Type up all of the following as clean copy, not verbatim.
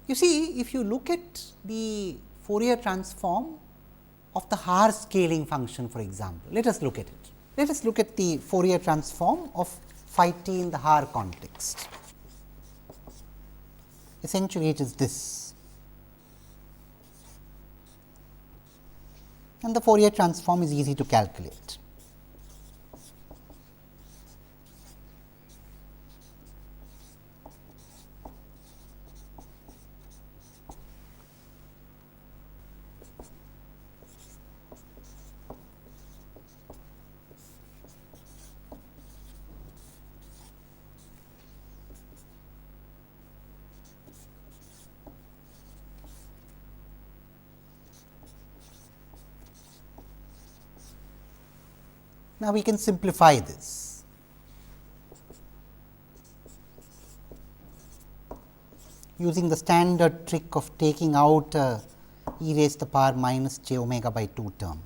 You see, if you look at the Fourier transform of the Haar scaling function, for example, let us look at it. Let us look at the Fourier transform of phi t in the Haar context. Essentially, it is this, and the Fourier transform is easy to calculate. Now, we can simplify this. Using the standard trick of taking out e raised to the power minus j omega by 2 term.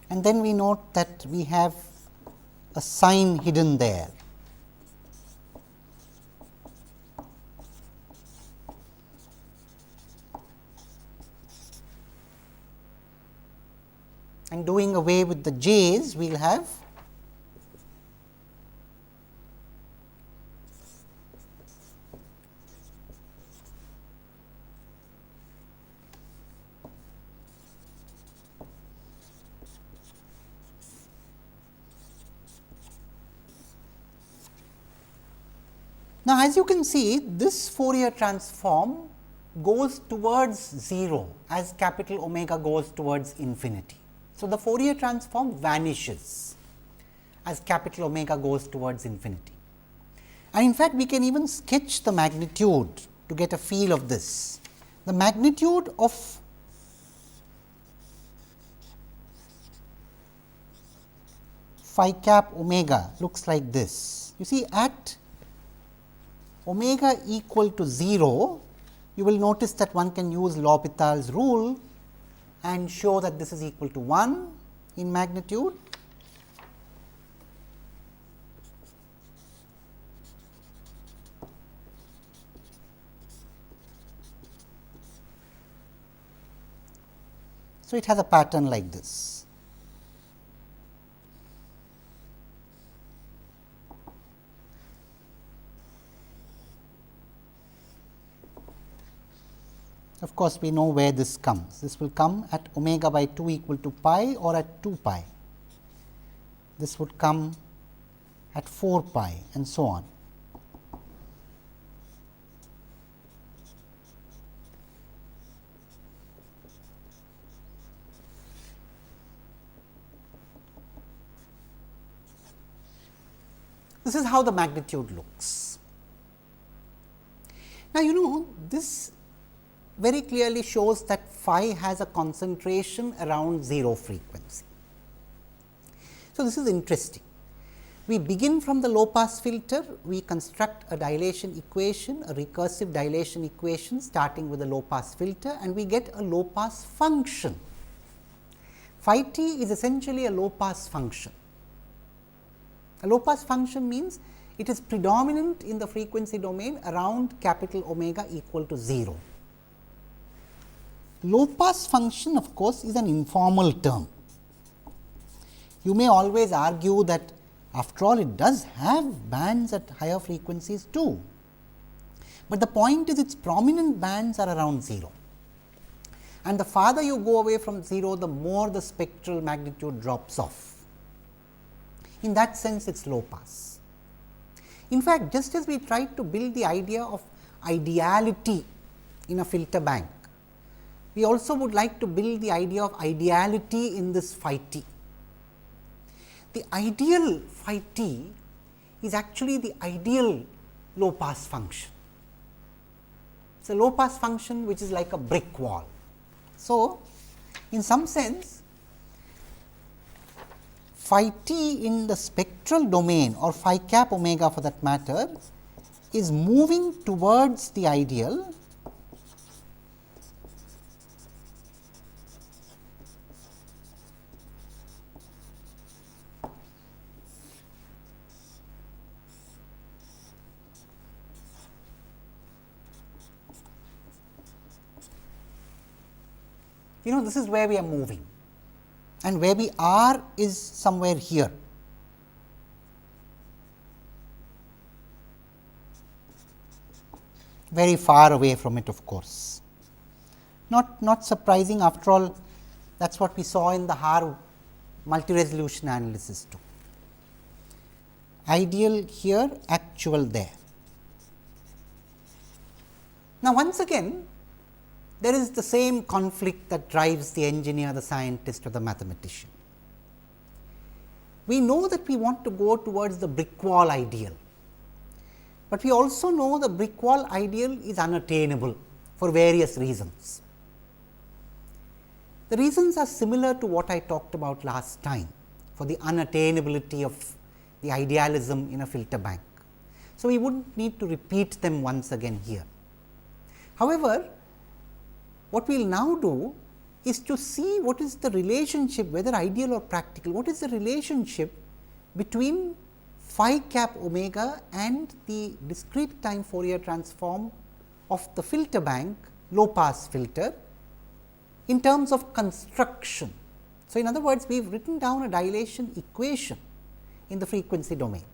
And then we note that we have a sign hidden there. And doing away with the j's, we will have now, as you can see, this Fourier transform goes towards 0 as capital omega goes towards infinity. So, the Fourier transform vanishes as capital omega goes towards infinity. And in fact, we can even sketch the magnitude to get a feel of this. The magnitude of phi cap omega looks like this. You see, at omega equal to 0, you will notice that one can use L'Hopital's rule and show that this is equal to 1 in magnitude. So, it has a pattern like this. Of course, we know where this comes. This will come at omega by 2 equal to pi or at 2 pi. This would come at 4 pi and so on. This is how the magnitude looks. Now, you know, this very clearly shows that phi has a concentration around 0 frequency. So, this is interesting. We begin from the low pass filter, we construct a dilation equation, a recursive dilation equation starting with a low pass filter, and we get a low pass function. Phi t is essentially a low pass function. A low pass function means it is predominant in the frequency domain around capital omega equal to 0. Low pass function, of course, is an informal term. You may always argue that after all it does have bands at higher frequencies too, but the point is its prominent bands are around 0, and the farther you go away from 0, the more the spectral magnitude drops off. In that sense, it is low pass. In fact, just as we tried to build the idea of ideality in a filter bank, we also would like to build the idea of ideality in this phi t. The ideal phi t is actually the ideal low pass function. It is a low pass function which is like a brick wall. So, in some sense, phi t in the spectral domain or phi cap omega for that matter is moving towards the ideal this is where we are moving, and where we are is somewhere here. Very far away from it, of course. Not surprising, after all, that is what we saw in the Haar multi-resolution analysis too. Ideal here, actual there. Now, once again, there is the same conflict that drives the engineer, the scientist, or the mathematician. We know that we want to go towards the brick wall ideal, but we also know the brick wall ideal is unattainable for various reasons. The reasons are similar to what I talked about last time for the unattainability of the idealism in a filter bank. So, we would not need to repeat them once again here. However, what we will now do is to see what is the relationship, whether ideal or practical, what is the relationship between phi cap omega and the discrete time Fourier transform of the filter bank, low pass filter, in terms of construction. So, in other words, we have written down a dilation equation in the frequency domain,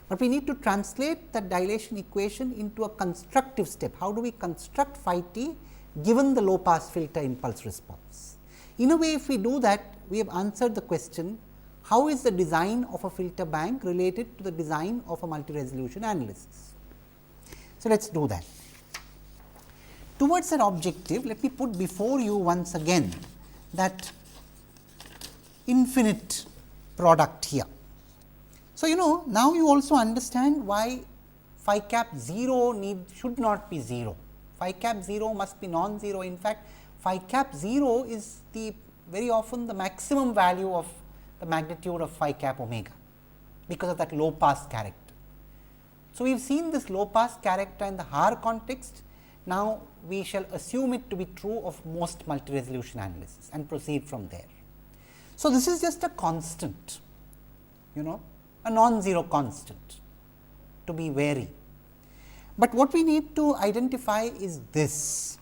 but we need to translate that dilation equation into a constructive step. How do we construct phi t given the low pass filter impulse response? In a way, if we do that, we have answered the question, how is the design of a filter bank related to the design of a multi-resolution analysis? So, let us do that. Towards that objective, let me put before you once again that infinite product here. So, now you also understand why phi cap 0 should not be 0. Phi cap 0 must be non-zero. In fact, phi cap 0 is very often the maximum value of the magnitude of phi cap omega, because of that low pass character. So, we have seen this low pass character in the Haar context. Now, we shall assume it to be true of most multi-resolution analysis and proceed from there. So, this is just a constant, a non-zero constant, to be wary. But what we need to identify is this.